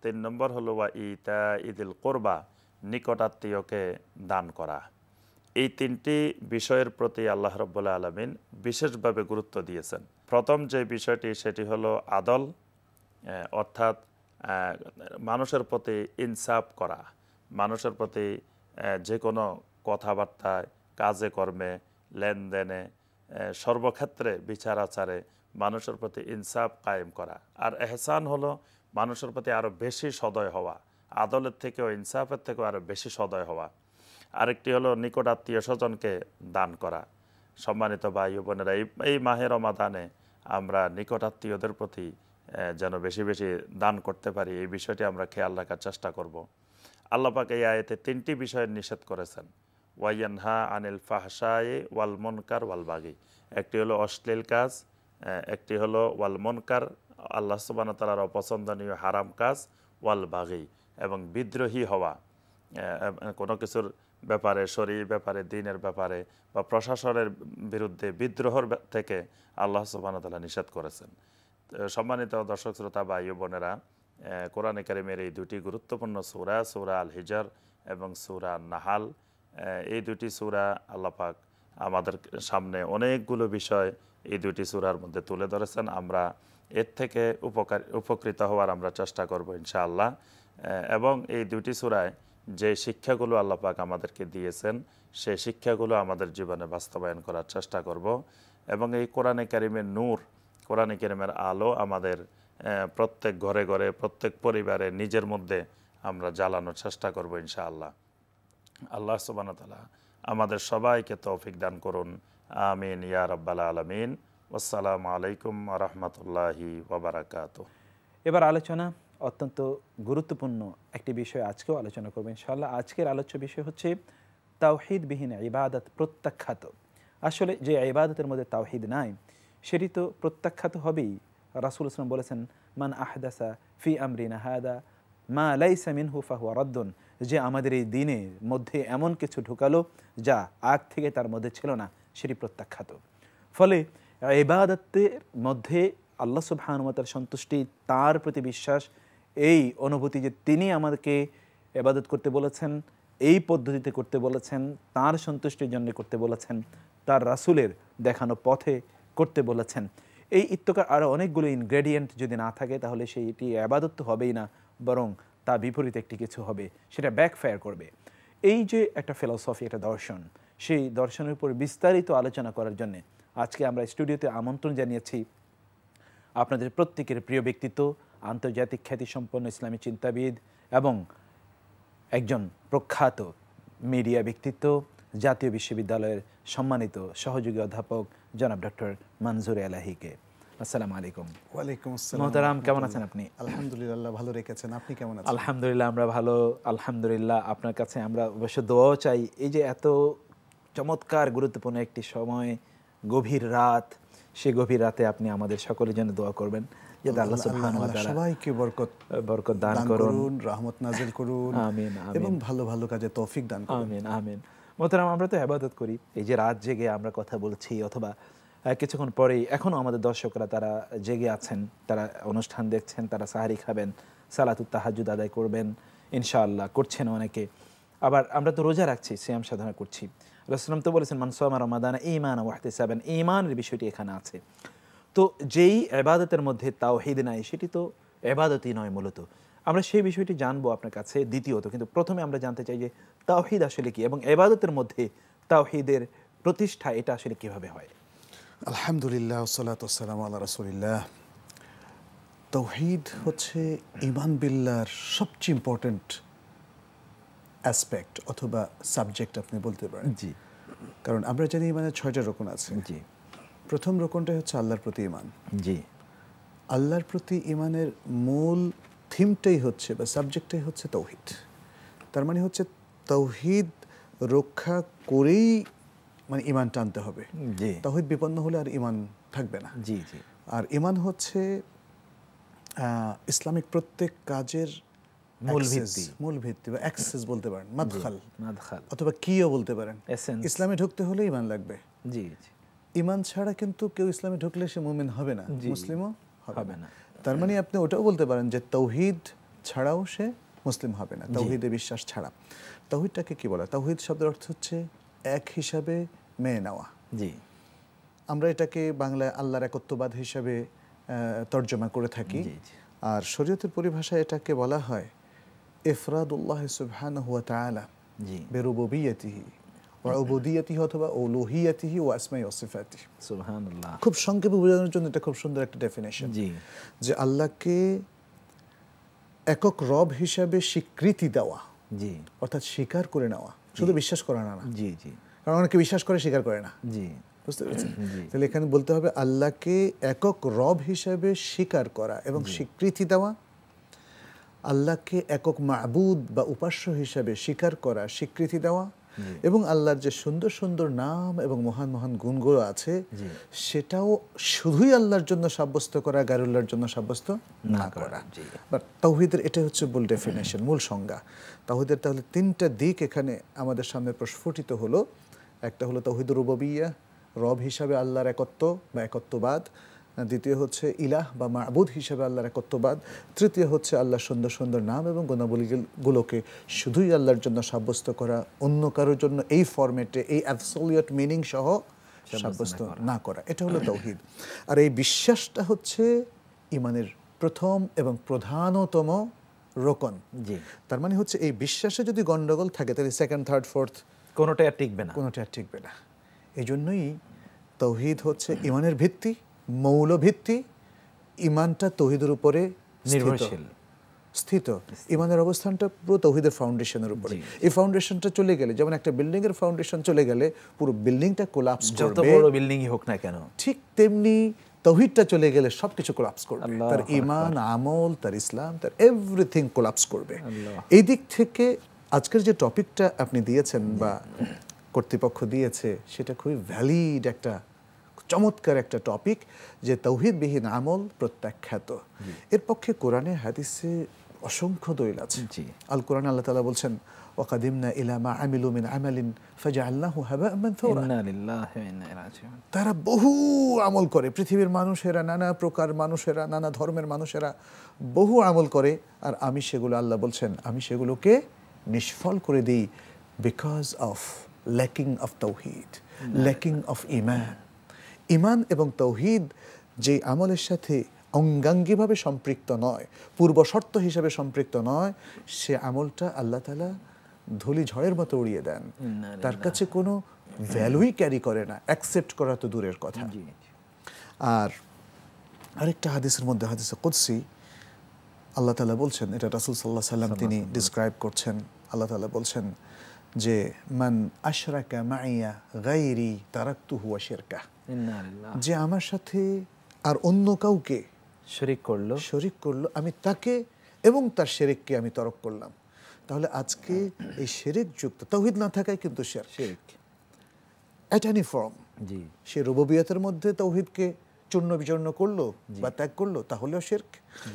3 নম্বর হলো ওয়া ইতাইযিল কুরবা, নিকটাত্মীয়কে দান করা। এই 3টি বিষয়ের প্রতি আল্লাহ রাব্বুল আলামিন বিশেষভাবে গুরুত্ব দিয়েছেন। প্রথম যে বিষয়টি সেটি হলো আদল, অর্থাৎ মানুষের প্রতি ইনসাফ করা, মানুষের প্রতি যে কোনো কথাবার্তায়, কাজে কর্মে, লেনদেনে, সর্বক্ষেত্রে বিচার আচারে মানুষের প্রতি ইনসাফ কায়েম করা। আর এহসান হলো মানুষের প্রতি আরও বেশি সদয় হওয়া, আদলের থেকেও ইনসাফের থেকেও আরও বেশি সদয় হওয়া। আরেকটি হলো নিকট আত্মীয় স্বজনকে দান করা। সম্মানিত ভাই ও বোনেরা, এই মাহে রমাদানে আমরা নিকট আত্মীয়দের প্রতি যেন বেশি বেশি দান করতে পারি, এই বিষয়টি আমরা খেয়াল রাখার চেষ্টা করব। আল্লাহ পাক এই আয়াতে 3টি বিষয়ের নিষেধ করেছেন, ওয়াইয়ানহা আনিল ফাহশায়ে ওয়াল মুনকার ওয়াল বাগি। একটি হলো অশ্লীল কাজ, একটি হলো ওয়াল মুনকার আল্লাহ সুবহানাহু ওয়া তাআলার অপছন্দনীয় হারাম কাজ, ওয়াল বাগি এবং বিদ্রোহী হওয়া, কোনো কিছুর ব্যাপারে, শরীর ব্যাপারে, দিনের ব্যাপারে বা প্রশাসনের বিরুদ্ধে বিদ্রোহর থেকে আল্লাহ সুবহানাহু ওয়া তাআলা নিষেধ করেছেন। সম্মানিত দর্শক শ্রোতা ভাই ও বোনেরা, কোরআনে কারিমের এই 2টি গুরুত্বপূর্ণ সূরা, সূরা আল হিজর এবং সূরা নাহাল, এই 2টি সূরা আল্লাহ পাক আমাদের সামনে অনেকগুলো বিষয় এই 2টি সূরার মধ্যে তুলে ধরেছেন। আমরা এর থেকে উপকৃত হওয়ার আমরা চেষ্টা করব ইনশাআল্লাহ। এবং এই 2টি সূরায় যে শিক্ষাগুলো আল্লাহ পাক আমাদেরকে দিয়েছেন সেই শিক্ষাগুলো আমাদের জীবনে বাস্তবায়ন করার চেষ্টা করব। এবং এই কোরআনে কারিমের নূর, কোরআনে কারিমের আলো আমাদের প্রত্যেক ঘরে ঘরে, প্রত্যেক পরিবারে, নিজের মধ্যে আমরা জ্বালানোর চেষ্টা করব ইনশাআল্লাহ। আল্লাহ সুবহানাহু ওয়া তাআলা আমাদের সবাইকে তৌফিক দান করুন, আমিন ইয়া রাব্বাল আলামিন। আসসালামু আলাইকুম ওয়া রাহমাতুল্লাহি ওয়া বারাকাতুহু। এবার আলোচনা অত্যন্ত গুরুত্বপূর্ণ একটি বিষয় আজকেও আলোচনা করব ইনশাআল্লাহ। আজকের আলোচ্য বিষয় হচ্ছে তাওহীদবিহীন ইবাদত প্রত্যাখ্যাত। আসলে যে ইবাদতের মধ্যে তাওহীদ নাই সেটি তো প্রত্যাখ্যাত হবেই। রাসূল সাল্লাল্লাহু আলাইহি ওয়াসাল্লাম বলেছেন, মান আহদাসা ফি আমরিনা হাদা মা লাইসা মিনহু ফাহুয়া রাদ্দুন, যে আমাদের এই দিনের মধ্যে এমন কিছু ঢুকালো যা আগ থেকে তার মধ্যে ছিল না, সেটি প্রত্যাখ্যাত। ফলে ইবাদতের মধ্যে আল্লাহ সুবহানাহু ওয়া তাআলার সন্তুষ্টি, তার প্রতি বিশ্বাস, এই অনুভূতি যে তিনি আমাদেরকে ইবাদত করতে বলেছেন, এই পদ্ধতিতে করতে বলেছেন, তার সন্তুষ্টির জন্য করতে বলেছেন, তার রাসূলের দেখানো পথে করতে বলেছেন, এই ইত্তকার আরও অনেকগুলো ইনগ্রেডিয়েন্ট যদি না থাকে তাহলে সেইটি ইবাদত তো হবেই না, বরং তা বিপরীত একটি কিছু হবে, সেটা ব্যাকফায়ার করবে। এই যে একটা ফিলসফি, একটা দর্শন, সেই দর্শনের উপর বিস্তারিত আলোচনা করার জন্য আজকে আমরা স্টুডিওতে আমন্ত্রণ জানিয়েছি আপনাদের প্রত্যেকের প্রিয় ব্যক্তিত্ব, আন্তর্জাতিক খ্যাতিসম্পন্ন ইসলামী চিন্তাবিদ এবং একজন প্রখ্যাত মিডিয়া ব্যক্তিত্ব, জাতীয় বিশ্ববিদ্যালয়ের সম্মানিত সহযোগী অধ্যাপক জনাব ডক্টর মনজুর এলাহীকে। আসসালামু আলাইকুম। ওয়ালাইকুম আসসালাম। মোহতারাম, কেমন আছেন আপনি? আলহামদুলিল্লাহ, ভালো রেখেছেন। আপনি কেমন আছেন? আলহামদুলিল্লাহ, আমরা ভালো। আলহামদুলিল্লাহ, আপনার কাছে আমরা অবশ্য দোয়াও চাই। এই যে এত চমৎকার গুরুত্বপূর্ণ একটি সময়, গভীর রাত, সেই গভীর রাতে আপনি আমাদের সকলের জন্য দোয়া করবেন যাতে আল্লাহ সুবহানাহু ওয়া তাআলা সবাইকে বরকত দান করুন, রহমত নাজিল করুন, আমিন এবং ভালো ভালো কাজে তৌফিক দান করুন, আমিন আমিন। মোহতারাম, আমরা তো ইবাদত করি, এই যে রাত জেগে আমরা কথা বলছি, অথবা কিছুক্ষণ পরেই এখনও আমাদের দর্শকরা তারা জেগে আছেন, তারা অনুষ্ঠান দেখছেন, তারা সাহারি খাবেন, সালাতুত তাহাজ্জুদ আদায় করবেন ইনশাআল্লাহ, করছেন অনেকে। আবার আমরা তো রোজা রাখছি, সিয়াম সাধনা করছি। রাসূলুল্লাহ তো বলেছেন, মান সামা রমাদানা ঈমানান ওয়া ইহতিসাবান, ঈমানের বিষয়টি এখানে আছে। তো যেই ইবাদতের মধ্যে তাওহীদ নাই সেটি তো ইবাদতই নয় মূলত। আমরা সেই বিষয়টি জানবো আপনার কাছে দ্বিতীয়ত, কিন্তু প্রথমে আমরা জানতে চাই যে তাওহীদ আসলে কি, এবং ইবাদতের মধ্যে তাওহীদের প্রতিষ্ঠা এটা আসলে কিভাবে হয়। আলহামদুলিল্লাহ, ওয়াসসালাতু ওয়াসসালামু আলা রাসূলিল্লাহ। তাওহীদ হচ্ছে ঈমান বিল্লাহর সবচেয়ে ইম্পর্টেন্ট অ্যাসপেক্ট অথবা সাবজেক্ট আপনি বলতে পারেন। জি, কারণ আমরা জানি ঈমানের 6টা রকম আছে। জি, প্রথম রকমটা হচ্ছে আল্লাহর প্রতি ঈমান। জি, আল্লাহর প্রতি ঈমানের মূল থিমটাই হচ্ছে বা সাবজেক্টটাই হচ্ছে তাওহীদ। তার মানে হচ্ছে তাওহীদ রক্ষা করেই মানে ঈমান টানতে হবে। জি, তাওহীদ বিপন্ন হলে আর ঈমান থাকবে না। জি, জি। আর ঈমান হচ্ছে ইসলামিক প্রত্যেক কাজের মূল ভিত্তি বা অ্যাক্সেস বলতে পারেন, মাদখাল অথবা কিও বলতে পারেন। ইসলামে ঢুকতে হলে ঈমান লাগবে। জি, জি। ঈমান ছাড়া কিন্তু কেউ ইসলামে ঢুকলে সে মুমিন হবে না, মুসলিমও হবে না। তার মানে আপনি ওটাও বলতে পারেন যে তাওহীদ ছাড়াও সে মুসলিম হবে না, তাওহীদে বিশ্বাস ছাড়া। তাওহীদটাকে কি বলা? তাওহীদ শব্দের অর্থ হচ্ছে এক হিসাবে মেনে নেওয়া। জি, আমরা এটাকে বাংলায় আল্লাহর একত্ববাদ হিসাবে তর্জমা করে থাকি। আর শরীয়তের পরিভাষায় এটাকে বলা হয় ইফরাদুল্লাহ সুবহানাহু ওয়া তাআলা বিরুবুবিয়্যাতিহি ওয়া উবুদিয়্যাতিহি অথবা উলুহিয়্যাতিহি ওয়া আসমাই ওয়া সিফাতিহি। সুবহানাল্লাহ। খুব সংক্ষেপে বোঝানোর জন্য এটা খুব সুন্দর একটা ডেফিনেশন, যে আল্লাহকে একক রব হিসাবে স্বীকৃতি দেওয়া, জি, অর্থাৎ স্বীকার করে নেওয়া, শুধু বিশ্বাস করা না। জি জি, কারণ অনেকে বিশ্বাস করে স্বীকার করে না, জি, বুঝতে পেরেছেন? তাহলে এখানে বলতে হবে আল্লাহকে একক রব হিসাবে স্বীকার করা এবং স্বীকৃতি দেওয়া, আল্লাহকে একক মাবুদ বা উপাস্য হিসাবে স্বীকার করা, স্বীকৃতি দেওয়া, এবং আল্লাহর যে সুন্দর সুন্দর নাম এবং মহান মহান গুণগুলো আছে সেটাও শুধুই আল্লাহর জন্য সাব্যস্ত করা, গায়রুল্লাহর জন্য সাব্যস্ত না করা। বাট তাওহীদের এটা হচ্ছে মূল ডেফিনেশন, মূল সংজ্ঞা তাওহীদের। তাহলে তিনটা দিক এখানে আমাদের সামনে প্রস্ফুটিত হলো। একটা হলো তাওহীদুর রুবুবিয়্যাহ, রব হিসাবে আল্লাহর একত্ব বা একত্ববাদ। দ্বিতীয় হচ্ছে ইলাহ বা মাবুদ হিসাবে আল্লাহর একত্ববাদ। তৃতীয় হচ্ছে আল্লাহর সুন্দর সুন্দর নাম এবং গুণাবলীগুলোকে শুধুই আল্লাহর জন্য সাব্যস্ত করা, অন্য কারোর জন্য এই ফরম্যাটে এই অ্যাবসলিউট মিনিং সহ সাব্যস্ত না করা। এটা হলো তাওহীদ। আর এই বিশ্বাসটা হচ্ছে ঈমানের প্রথম এবং প্রধানতম রোকন। তার মানে হচ্ছে এই বিশ্বাসে যদি গন্ডগোল থাকে তাহলে সেকেন্ড, থার্ড, ফোর্থ কোনোটাই আর টিকবে না, কোনোটা আর টিকবে না। এই জন্যই তাওহীদ হচ্ছে ঈমানের ভিত্তি, মৌল ভিত্তি। ঈমানটা তাওহীদের উপরে নির্ভরশীল, স্থিত। ঈমানের অবস্থানটা পুরো তাওহীদের ফাউন্ডেশনের উপরে। এই ফাউন্ডেশনটা চলে গেলে, যেমন একটা বিল্ডিং এর ফাউন্ডেশন চলে গেলে পুরো বিল্ডিংটা কোলাপস করবে, যত বড় বিল্ডিংই হোক না কেন। ঠিক তেমনি তাওহীদটা চলে গেলে সবকিছু কোলাপস করবে। তার ঈমান, আমল, তার ইসলাম, তার এভরিথিং কোলাপস করবে। এই দিক থেকে আজকের যে টপিকটা আপনি দিয়েছেন বা কর্তৃপক্ষ দিয়েছে সেটা খুবই ভ্যালিড একটা চমৎকার একটা টপিক, যে তাওহীদবিহীন আমল প্রত্যাখ্যাত। এর পক্ষে কোরআনে হাদিসে অসংখ্য দলিল আছে। আল কোরআন আল্লাহ তাআলা বলছেন ওয়াকাদিমনা ইলা মা আমিলু মিন আমালিন ফাজআলনাহু হাবাআন মানথুরা। ইন্না লিল্লাহি ওয়া ইন্না ইলাইহি রাজিউন। তারা বহু আমল করে, পৃথিবীর মানুষেরা, নানা প্রকার মানুষেরা, নানা ধর্মের মানুষেরা বহু আমল করে, আর আমি সেগুলো, আল্লাহ বলছেন, আমি সেগুলোকে নিষ্ফল করে দিই বিকজ অফ ল্যাকিং অফ তাওহীদ, ল্যাকিং অফ ঈমান। ঈমান এবং তাওহীদ যে আমলের সাথে অঙ্গাঙ্গিভাবে সম্পৃক্ত নয়, পূর্ব শর্ত হিসাবে সম্পৃক্ত নয়, সে আমলটা আল্লাহ তাআলা ধুলি ঝড়ের মতো উড়িয়ে দেন। তার কাছে কোনো ভ্যালুই ক্যারি করে না, অ্যাকসেপ্ট করা তো দূরের কথা। আর আরেকটা হাদিসের মধ্যে, হাদিসে কুদসি, আল্লাহ তাআলা বলছেন, এটা রাসূল সাল্লাল্লাহু আলাইহি সাল্লাম তিনি ডিসক্রাইব করছেন। আল্লাহ তাআলা বলছেন যে মান আশরাকা মাইয়া গায়রি তারাকতুহু ওয়া শিরকা, যে আমার সাথে আর অন্য কাউকে শরীক করলো আমি তাকে এবং তার শিরককে আমি তরক করলাম। তাহলে আজকে এই শিরক যুক্ত, তাওহীদ না থাকায় কিন্তু শিরক এট এনি ফর্ম, সে রুবুবিয়তের মধ্যে তাওহীদকে চূর্ণ বিচূর্ণ করলো বা ত্যাগ করলো তাহলেও শিরক,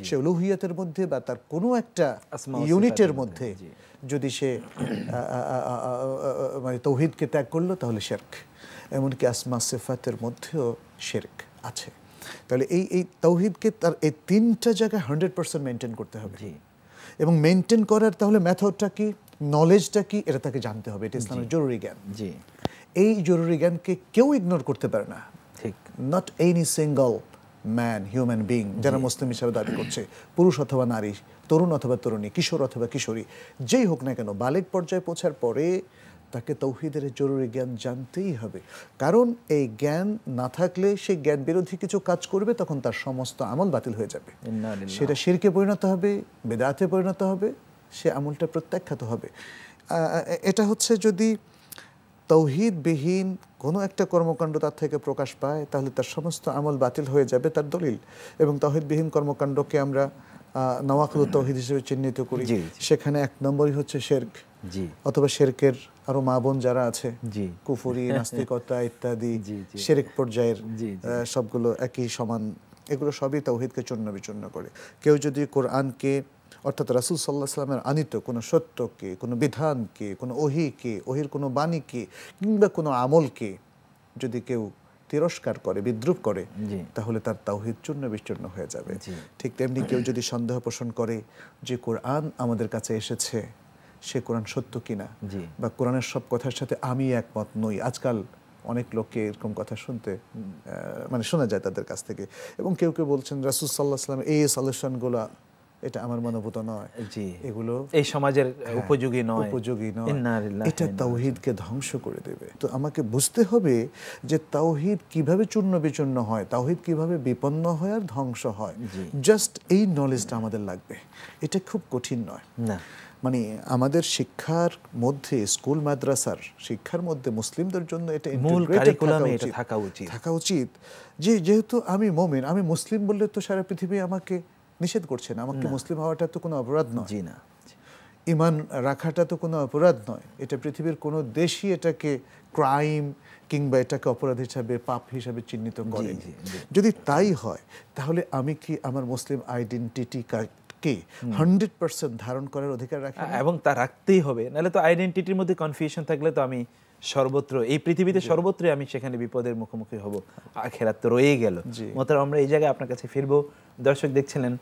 সে উলুহিয়তের মধ্যে বা তার কোনো একটা ইউনিটের মধ্যে যদি সে মানে তাওহীদকে ত্যাগ করলো তাহলে শিরক। এমনকি আসমা সিফাতের মধ্যেও শিরক আছে। তাহলে এই তাওহীদকে তার এই তিনটা জায়গায় 100% মেনটেন করতে হবে। এবং মেনটেন করার তাহলে মেথডটা কি, নলেজটা কি, এটা তাকে জানতে হবে। এটা ইসলামের জরুরি জ্ঞান। এই জরুরি জ্ঞানকে কেউ ইগনোর করতে পারে না। ঠিক, not any single man, human being যারা মুসলিম হিসাবে দাবি করছে, পুরুষ অথবা নারী, তরুণ অথবা তরুণী, কিশোর অথবা কিশোরী, যেই হোক না কেন, বালেগ পর্যায়ে পৌঁছার পরে তাকে তাওহীদের জরুরি জ্ঞান জানতেই হবে। কারণ এই জ্ঞান না থাকলে সে জ্ঞান বিরোধী কিছু কাজ করবে, তখন তার সমস্ত আমল বাতিল হয়ে যাবে। সেটা শিরকে পরিণত হবে, বিদআতে পরিণত হবে, সে আমলটা প্রত্যাখ্যাত হবে। এটা হচ্ছে যদি তাওহীদবিহীন কোনো একটা কর্মকাণ্ড তার থেকে প্রকাশ পায় তাহলে তার সমস্ত আমল বাতিল হয়ে যাবে, তার দলিল। এবং তাওহীদবিহীন কর্মকাণ্ডকে আমরা নওয়াকিদুত তাওহীদ হিসেবে চিহ্নিত করি। সেখানে এক নম্বরই হচ্ছে শিরক, অথবা শিরকের আরো মা বোন যারা আছে, কুফরি, নাস্তিকতা ইত্যাদি শিরক পর্যায়ের সবগুলো একই সমান, এগুলো সবই তাওহীদকে চূর্ণ বিচূর্ণ করে। কেউ যদি কোরআনকে, অর্থাৎ রাসূল সাল্লাল্লাহু আলাইহি ওয়াসাল্লামের আনিত কোনো সত্যকে, কোনো বিধানকে, কোনো ওহীকে, ওহীর কোনো বাণীকে কিংবা কোনো আমলকে যদি কেউ তিরস্কার করে, বিদ্রূপ করে, তাহলে তার তাওহীদ চূর্ণ বিচূর্ণ হয়ে যাবে। ঠিক তেমনি কেউ যদি সন্দেহ পোষণ করে যে কোরআন আমাদের কাছে এসেছে, সে কোরআন সত্য কিনা, বা কোরআনের সব কথার সাথে আমি একমত নই। আজকাল অনেক লোককে এরকম কথা শুনতে মানে শোনা যায় তাদের কাছ থেকে। এবং কেউ কেউ বলছেন রাসূল সাল্লাল্লাহু আলাইহি ওয়াসাল্লাম এই সলিউশনগুলো এটা আমার মানবতা নয়, জি, এগুলো এই সমাজের উপযোগী নয়, এটা তাওহীদকে ধ্বংস করে দেবে। তো আমাকে বুঝতে হবে যে তাওহীদ কিভাবে চূর্ণ বিচূর্ণ হয়, তাওহীদ কিভাবে বিপন্ন হয় আর ধ্বংস হয়। জাস্ট এই নলেজটা আমাদের লাগবে, এটা খুব কঠিন নয়। না, মানে আমাদের শিক্ষার মধ্যে, স্কুল মাদ্রাসার শিক্ষার মধ্যে মুসলিমদের জন্য এটা মূল কারিকুলামে এটা থাকা উচিত। যে যেহেতু আমি মুমিন, আমি মুসলিম বললে তো সারা পৃথিবী আমাকে নিষেধ করছে না, আমাকে মুসলিম হওয়াটা তো কোনো অপরাধ নয়। জি না, ঈমান রাখাটা তো কোনো অপরাধ নয়, এটা পৃথিবীর কোনো দেশই এটাকে ক্রাইম কিংবা এটাকে অপরাধ হিসাবে, পাপ হিসাবে চিহ্নিত করেনি। যদি তাই হয় তাহলে আমি কি আমার মুসলিম আইডেন্টিটিকে 100% ধারণ করার অধিকার রাখি? এবং তা রাখতেই হবে, নাহলে তো আইডেন্টিটির মধ্যে কনফিউশন থাকলে তো আমি সর্বত্র, এই পৃথিবীতে সর্বত্রই আমি সেখানে বিপদের মুখোমুখি হব, আখিরাত তো রয়েই গেল। মোহতারাম, আমরা এই জায়গায় আপনার কাছে ফিরবো। দর্শক দেখছিলেন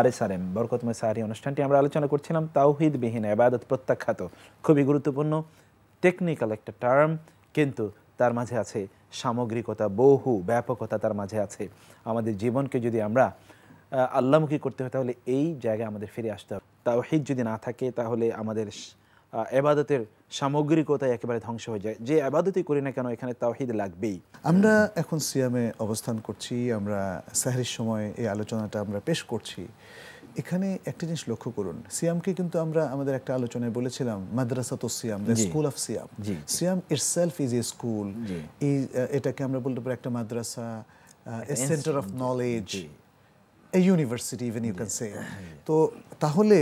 RSRM বরকতময় সাহারি অনুষ্ঠানটি। আমরা আলোচনা করছিলাম তাওহীদবিহীন ইবাদত প্রত্যাখ্যাত, খুবই গুরুত্বপূর্ণ টেকনিক্যাল একটা টার্ম, কিন্তু তার মাঝে আছে সামগ্রিকতা, বহু ব্যাপকতা তার মাঝে আছে। আমাদের জীবনকে যদি আমরা আল্লাহমুখী করতে হয় তাহলে এই জায়গায় আমাদের ফিরে আসতে হবে। তাওহীদ যদি না থাকে তাহলে আমাদের ইবাদতের সামগ্রিকতায় একেবারে ধ্বংস হয়ে যায়। যে ইবাদতই করি না কেন এখানে তাওহীদ লাগবেই। আমরা এখন সিয়ামে অবস্থান করছি, আমরা সাহরির সময় এই আলোচনাটা আমরা পেশ করছি। এখানে একটা জিনিস লক্ষ্য করুন, সিয়ামকে কিন্তু আমরা আমাদের একটা আলোচনায় বলেছিলাম মাদ্রাসাতুস সিয়াম, দ্য স্কুল অফ সিয়াম। সিয়াম ইটসেলফ ইজ এ স্কুল, এটাকে আমরা বলতে পারি একটা মাদ্রাসা, a center of knowledge, a university even you can say. তো তাহলে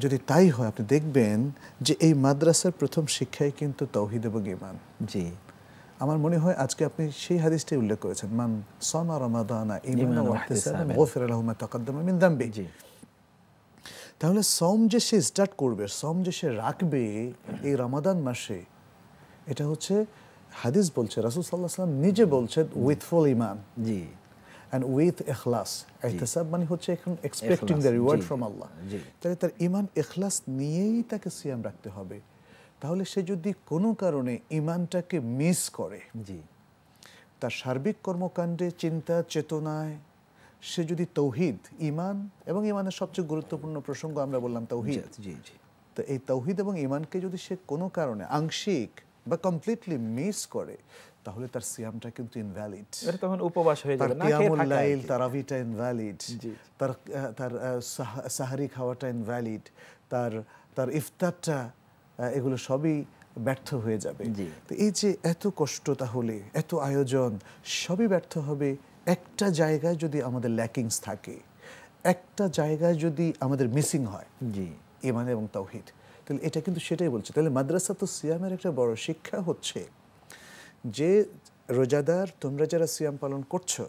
যদি তাই হয়, আপনি দেখবেন যে এই মাদ্রাসার প্রথম শিক্ষাই কিন্তু তাওহীদ এবং ঈমান। জি, আমার মনে হয় আজকে আপনি সেই হাদিসটাই উল্লেখ করেছেন, মান সামা রমাদানা ঈমানান ওয়া ইহতিসাবান গুফিরা লাহু মা তাকাদ্দামা মিন যামবি। তাহলে সওম যে সে স্টার্ট করবে, সওম যে সে রাখবে এই রমাদান মাসে, এটা হচ্ছে হাদিস বলছে, রাসূল সাল্লাল্লাহু আলাইহি ওয়াসাল্লাম নিজে বলছেন উইথ ফুল ঈমান। জি, and with ikhlas, ihtisab মানে হচ্ছে এখন expecting the reward from Allah। তাহলে তার ঈমান ইখলাস নিয়েই তাকে সিয়াম রাখতে হবে। তাহলে সে যদি কোনো কারণে ঈমানটাকে মিস করে, তার সার্বিক কর্মকাণ্ডে, চিন্তা চেতনায় সে যদি তাওহীদ, ঈমান এবং ঈমানের সবচেয়ে গুরুত্বপূর্ণ প্রসঙ্গ আমরা বললাম তাওহীদ, তো এই তাওহীদ এবং ঈমানকে যদি সে কোনো কারণে আংশিক বা কমপ্লিটলি মিস করে, তাহলে তার সিয়ামটা কিন্তু ইনভ্যালিড। এটা তখন উপবাস হয়ে যাবে, না কিয়ামুল লাইল, তারাবিটা ইনভ্যালিড, তার সাহারি খাওয়াটা ইনভ্যালিড, তার ইফতারটা, এগুলো সবই ব্যর্থ হয়ে যাবে। তো এই যে এত কষ্ট, তাহলে এত আয়োজন, সবই ব্যর্থ হবে একটা জায়গায় যদি আমাদের ল্যাকিংস থাকে, একটা জায়গায় যদি আমাদের মিসিং হয়, ঈমান এবং তাওহীদ। তাহলে এটা কিন্তু সেটাই বলছে। তাহলে মাদ্রাসাতুস সিয়ামের একটা বড় শিক্ষা হচ্ছে যে রোজাদার, তোমরা যারা সিয়াম পালন করছো,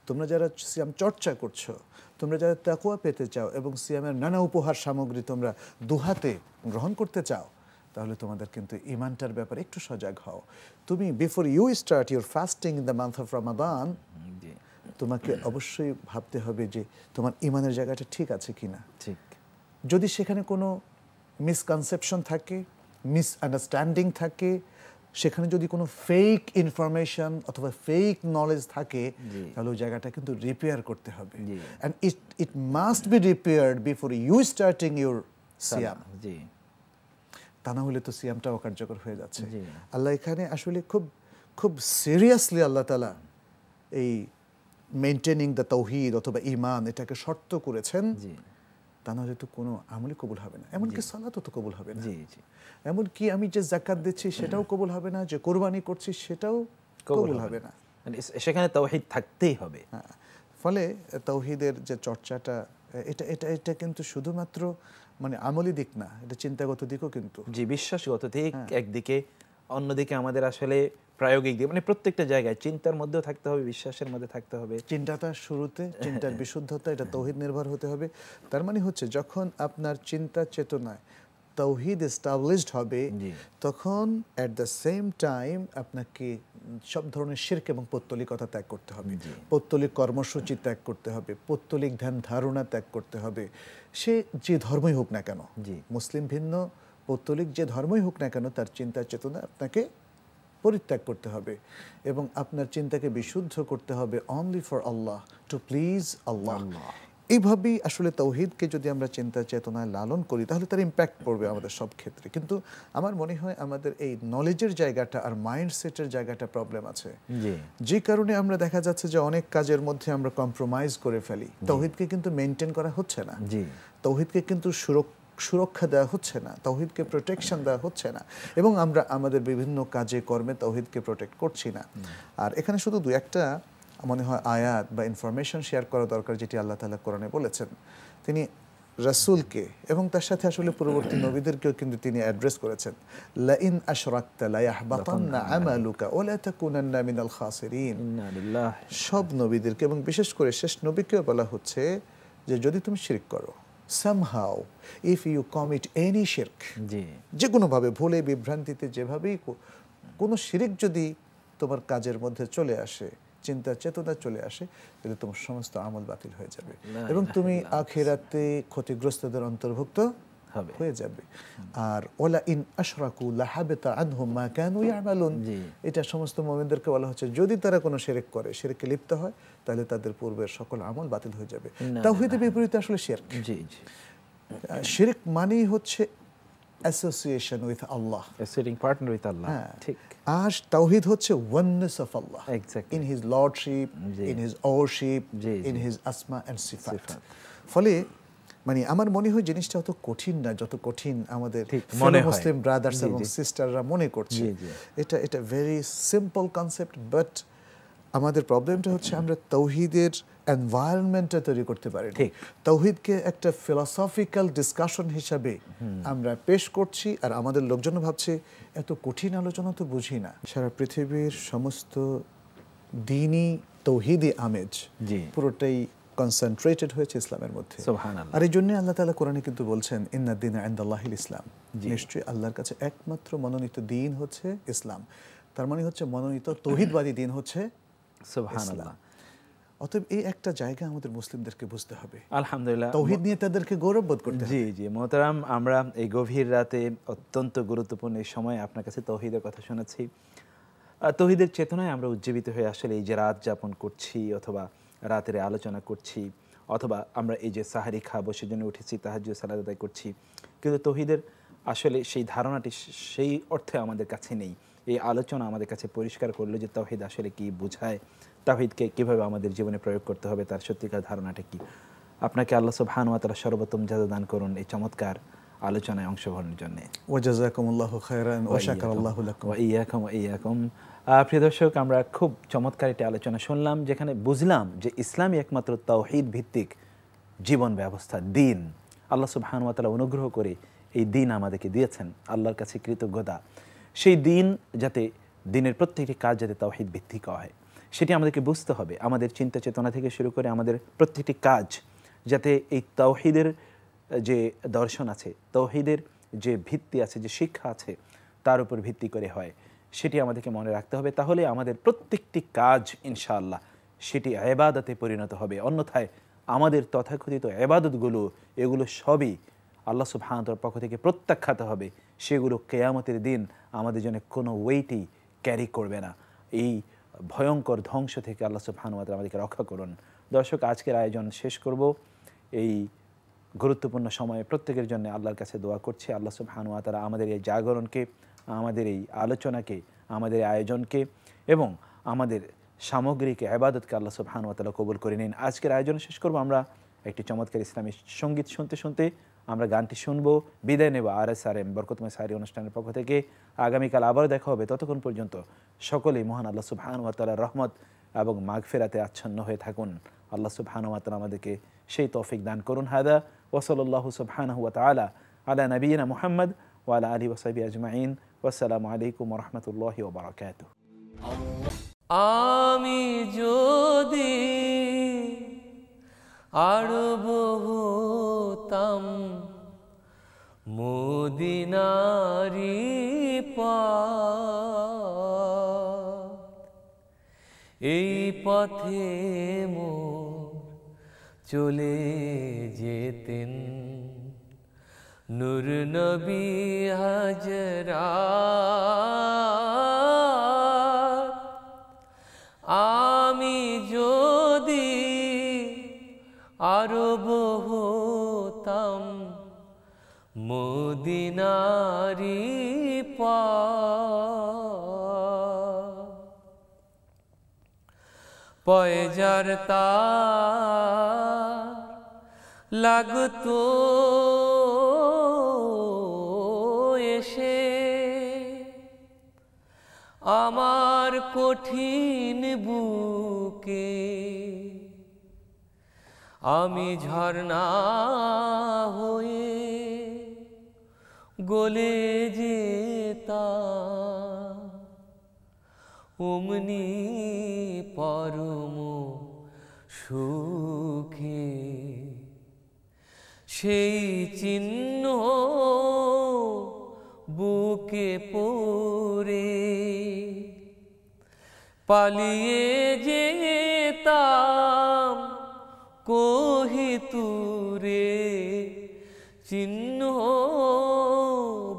তোমরা যারা সিয়াম চর্চা করছো, তোমরা যারা তাকওয়া পেতে চাও এবং সিয়ামের নানা উপহার সামগ্রী তোমরা দুহাতে গ্রহণ করতে চাও, তাহলে তোমাদের কিন্তু ঈমানটার ব্যাপারে একটু সজাগ হও। তুমি before you start your fasting in the month of Ramadan, তোমাকে অবশ্যই ভাবতে হবে যে তোমার ঈমানের জায়গাটা ঠিক আছে কিনা। ঠিক, যদি সেখানে কোনো মিসকনসেপশন থাকে, মিসআন্ডারস্ট্যান্ডিং থাকে, সেখানে যদি কোনো ফেক ইনফরমেশন অথবা ফেক নলেজ থাকে, তাহলে ওই জায়গাটা কিন্তু রিপেয়ার করতে হবে। And it must be repaired before you starting your সিয়াম। তা না হলে তো সিয়ামটা অকার্যকর হয়ে যাচ্ছে। আল্লাহ এখানে আসলে খুব খুব সিরিয়াসলি আল্লাহ তাআলা এই মেইনটেনিং দ্য তাওহীদ অথবা ঈমান এটাকে শর্ত করেছেন। তা না হলে তো কোনো আমলই কবুল হবে না, এমনকি সালাতও তো কবুল হবে না, এমনকি আমি যে যাকাত দিচ্ছি সেটাও কবুল হবে না, যে কোরবানি করছি সেটাও কবুল হবে না, সেখানে তাওহীদ থাকতেই হবে। ফলে তাওহীদের যে চর্চাটা, এটা কিন্তু শুধুমাত্র মানে আমলি দিক না, এটা চিন্তাগত দিকও কিন্তু। বিশ্বাসগত দিক একদিকে, অন্যদিকে আমাদের আসলে প্রায়োগিক দিক, মানে প্রত্যেকটা জায়গায় চিন্তার মধ্যেও থাকতে হবে, বিশ্বাসের মধ্যে থাকতে হবে। চিন্তাটা শুরুতে, চিন্তার বিশুদ্ধতা, এটা তাওহীদ নির্ভর হতে হবে। তার মানে হচ্ছে যখন আপনার চিন্তা চেতনায় তাওহীদ এস্টাবলিশড হবে, তখন অ্যাট দ্য সেম টাইম আপনাকে সব ধরনের শিরক এবং পৌত্তলিকতা ত্যাগ করতে হবে, পৌত্তলিক কর্মসূচি ত্যাগ করতে হবে, পৌত্তলিক ধ্যান ধারণা ত্যাগ করতে হবে। সে যে ধর্মই হোক না কেন, মুসলিম ভিন্ন পৌত্তলিক যে ধর্মই হোক না কেন, তার চিন্তা চেতনা আপনাকে পরিত্যাগ করতে হবে এবং আপনার চিন্তাকে বিশুদ্ধ করতে হবে only for Allah, to please Allah. এইভাবেই আসলে তাওহীদকে যদি আমরা চিন্তা চেতনায় লালন করি তাহলে তার ইম্প্যাক্ট পড়বে আমাদের সব ক্ষেত্রে। কিন্তু আমার মনে হয় আমাদের এই নলেজের জায়গাটা আর মাইন্ডসেটের জায়গাটা প্রবলেম আছে, যে কারণে আমরা দেখা যাচ্ছে যে অনেক কাজের মধ্যে আমরা কম্প্রোমাইজ করে ফেলি। তাওহীদকে কিন্তু মেনটেন করা হচ্ছে না, তাওহীদকে কিন্তু সুরক্ষা দেওয়া হচ্ছে না, তাওহীদকে প্রোটেকশন দেওয়া হচ্ছে না, এবং আমরা আমাদের বিভিন্ন কাজে কর্মে তাওহীদকে প্রোটেক্ট করছি না। আর এখানে শুধু দু একটা মনে হয় আয়াত বা ইনফরমেশন শেয়ার করা দরকার, যেটি আল্লাহ তাআলা কোরআনে বলেছেন। তিনি রাসূলকে এবং তার সাথে আসলে পূর্ববর্তী নবীদেরকেও কিন্তু তিনি অ্যাড্রেস করেছেন, লা ইন আশরাকতা লা ইয়াহবাতান্না আমালুকা ওয়া লা তাকুনান্না মিনাল খাসিরিন। সব নবীদেরকে এবং বিশেষ করে শেষ নবীকেও বলা হচ্ছে যে যদি তুমি শিরক করো, somehow if you commit any shirk, যে কোনোভাবে ভুলে বিভ্রান্তিতে যেভাবেই কোনো শিরক যদি তোমার কাজের মধ্যে চলে আসে, চিন্তা চেতনা চলে আসে, তাহলে তোমার সমস্ত আমল বাতিল হয়ে যাবে এবং তুমি আখিরাতে ক্ষতিগ্রস্তদের অন্তর্ভুক্ত হয়ে যাবে। আর ওয়ালা ইন আশরাকু লাহাবিতা আনহুম মা কানু ইয়ামালুন, এটা সমস্ত মুমিনদেরকে বলা হচ্ছে যদি তারা কোনো শিরক করে, শিরকে লিপ্ত হয়, তাহলে তাদের পূর্বের সকল আমল বাতিল হয়ে যাবে। তাওহীদের বিপরীতে আসলে শিরক। শিরক মানেই হচ্ছে association with Allah, associating partner with Allah. ঠিক। আর তাওহীদ হচ্ছে oneness of Allah in his lordship, in his worship, in his আসমা এন্ড সিফাত। ফলে মানে আমার মনে হয় জিনিসটা অত কঠিন না যত কঠিন আমাদের মুসলিম ব্রাদার্স এবং সিস্টাররা মনে করছে। এটা ভেরি সিম্পল কনসেপ্ট, বাট আমাদের প্রবলেমটা হচ্ছে আমরা তাওহীদের এনভায়রনমেন্টটা তৈরি করতে পারি। তাওহীদকে একটা ফিলোসফিক্যাল ডিসকাশন হিসাবে আমরা পেশ করছি, আর আমাদের লোকজন ভাবছে এত কঠিন আলোচনা তো বুঝি না। সারা পৃথিবীর সমস্ত দ্বীনই তাওহীদি আমেজ পুরোটাই কনসেন্ট্রেটেড হয়েছে ইসলামের মধ্যে। আর এই জন্য আল্লাহ তাআলা কোরআনে কিন্তু বলছেন ইন্নাদ দীনা ইনদাল্লাহিল ইসলাম, নিশ্চয়ই আল্লাহর কাছে একমাত্র মনোনীত দ্বীন হচ্ছে ইসলাম। তার মানে হচ্ছে মনোনীত তাওহীদবাদী দ্বীন হচ্ছে সুবহানাল্লাহ। অতএব এই একটা জায়গা আমাদের মুসলিমদেরকে বুঝতে হবে। আলহামদুলিল্লাহ, তাওহীদ নিয়ে তাদেরকে গৌরববোধ করতে হবে। জি মোহতারাম, আমরা এই গভীর রাতে অত্যন্ত গুরুত্বপূর্ণ এই সময় আপনার কাছে তাওহীদের কথা শোনাচ্ছি। তাওহীদের চেতনায় আমরা উজ্জীবিত হয়ে আসলে এই যে রাত যাপন করছি, অথবা রাতের আলোচনা করছি, অথবা আমরা এই যে সাহারি খাবো সেজন্য উঠেছি, তাহাজ্জুদ সালাত আদায় করছি, কিন্তু তাওহীদের আসলে সেই ধারণাটি সেই অর্থে আমাদের কাছে নেই। এই আলোচনা আমাদের কাছে পরিষ্কার করলো যে তাওহীদ আসলে কি বোঝায়, তাওহীদকে কিভাবে আমাদের জীবনে প্রয়োগ করতে হবে, তার সত্যিকার ধারণাটা কি। আপনাকে আল্লাহ সুবহানাহু ওয়া তাআলা সর্বোত্তম জাযা দান করুন এই চমৎকার আলোচনায় অংশগ্রহণের জন্য। ওয়া জাযাকুমুল্লাহু খায়রান ওয়া শাকারাল্লাহু লাকুম ওয়া ইয়াকুম। প্রিয় দর্শক, আমরা খুব চমৎকার একটি আলোচনা শুনলাম, যেখানে বুঝলাম যে ইসলামই একমাত্র তাওহীদ ভিত্তিক জীবন ব্যবস্থা, দিন। আল্লাহ সুবহানাহু ওয়া তাআলা অনুগ্রহ করে এই দিন আমাদেরকে দিয়েছেন, আল্লাহর কাছে কৃতজ্ঞতা। সেই দিন যাতে, দিনের প্রত্যেকটি কাজ যাতে তাওহীদ ভিত্তিক হয়, সেটি আমাদেরকে বুঝতে হবে। আমাদের চিন্তা চেতনা থেকে শুরু করে আমাদের প্রত্যেকটি কাজ যাতে এই তাওহীদের যে দর্শন আছে, তাওহীদের যে ভিত্তি আছে, যে শিক্ষা আছে, তার উপর ভিত্তি করে হয়, সেটি আমাদেরকে মনে রাখতে হবে। তাহলে আমাদের প্রত্যেকটি কাজ ইনশাআল্লাহ সেটি ইবাদতে পরিণত হবে। অন্যথায় আমাদের তথাকথিত ইবাদতগুলো, এগুলো সবই আল্লাহ সুবহানাহু ওয়া তাআলার পক্ষ থেকে প্রত্যাখ্যাত হবে। সেগুলো কিয়ামতের দিন আমাদের জন্য কোনো ওয়েটই ক্যারি করবে না। এই ভয়ঙ্কর ধ্বংস থেকে আল্লাহ সুবহানাহু ওয়া তাআলা আমাদেরকে রক্ষা করুন। দর্শক, আজকের আয়োজন শেষ করব। এই গুরুত্বপূর্ণ সময়ে প্রত্যেকের জন্য আল্লাহর কাছে দোয়া করছি, আল্লাহ সুবহানাহু ওয়া তাআলা আমাদের এই জাগরণকে, আমাদের এই আলোচনাকে, আমাদের আয়োজনকে এবং আমাদের সামগ্রিক ইবাদতকে আল্লাহ সুবহানাহু ওয়া তাআলা কবুল করে নিন। আজকের আয়োজন শেষ করব আমরা একটি চমৎকার ইসলামী সঙ্গীত শুনতে শুনতে। আমরা গানটি শুনবো, বিদায় নেব RSRM বরকতময় সাহারি অনুষ্ঠানের পক্ষ থেকে। আগামীকাল আবারও দেখা হবে। ততক্ষণ পর্যন্ত সকলেই মহান আল্লাহ সুবহানাহু ওয়া তাআলার রহমত এবং মাগফিরাতে আচ্ছন্ন হয়ে থাকুন। আল্লাহ সুবহানাহু ওয়া তাআলা আমাদেরকে সেই তৌফিক দান করুন। হাদা ওয়া সাল্লাল্লাহু সুবহানাহু ওয়া তাআলা আলা নবিয়িনা মুহাম্মদ ওয়া আলা আলিহি ওয়া সাহবিহি আজমাইন। ওয়াসসালামু আলাইকুম ওয়া রাহমাতুল্লাহি ওয়া বারাকাতুহু। আমি যদি আরব হতাম মদিনারি পথ, এই পথে মোর চলে যেতেন নূর নবী হাজরাত। আমি যদি আরব মদিনারি পয়জার তার লাগতো এসে আমার কঠিন বুকে, আমি ঝর্ণা হয়ে গলে যেতাম অমনি পরম সুখে। সেই চিহ্ন বুকে পড়ে পালিয়ে যেতাম কোহিতুরে, চিহ্ন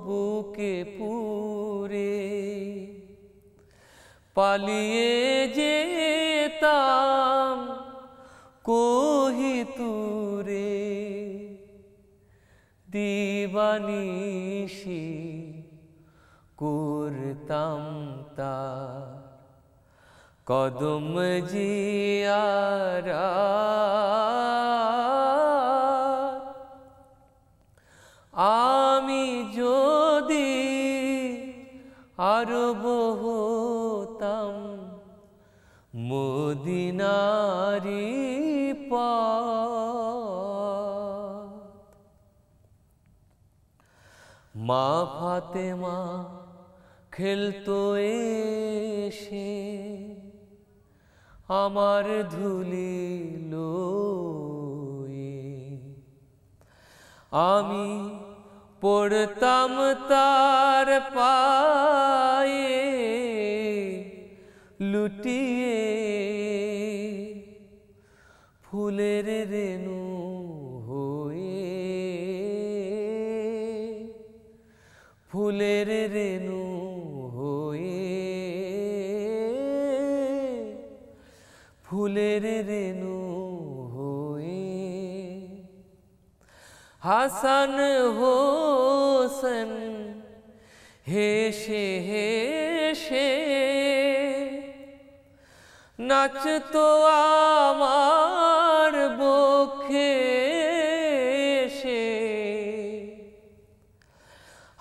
বুকে পুরে পালিয়ে যেতাম কোহিতুরে। দিবানিশি করতাম তার কদম জিয়ারাত। আমি যদি আরব হতাম মদিনারি পথ। মা ফাতেমা খেলতো এসে আমার ধুলিল, আমি পড়তাম তার পায়ে লুটিয়ে। ফুলের রেণু হয়ে, ফুলের রেণু হয়ে, ফুলের রেণু হয়ে হাসান হোসেন হেসে হেসে নাচতো আমার বক্ষে এসে।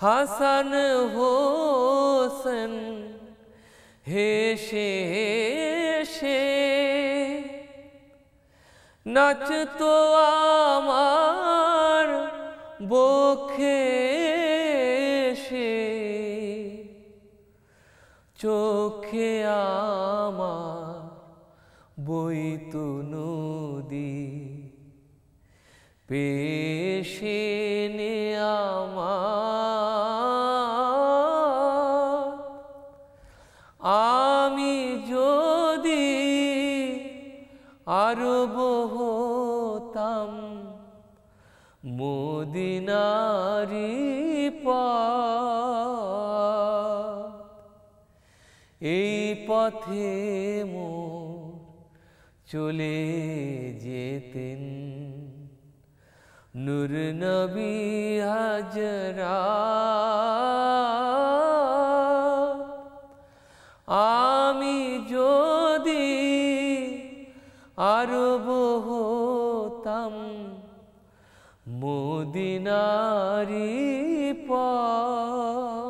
হাসান হোসেন হেসে হেসে নাচতো আমার বক্ষে এসে। চোখে আমার বইতো নদী, পেশেনে আমার। আমি যদি আরব হতাম মদিনারি পথ। এই পথে মোর চলে যেতেন নূর নবী হাজরাত। আমি যদি আরব হতাম মদিনারি পথ।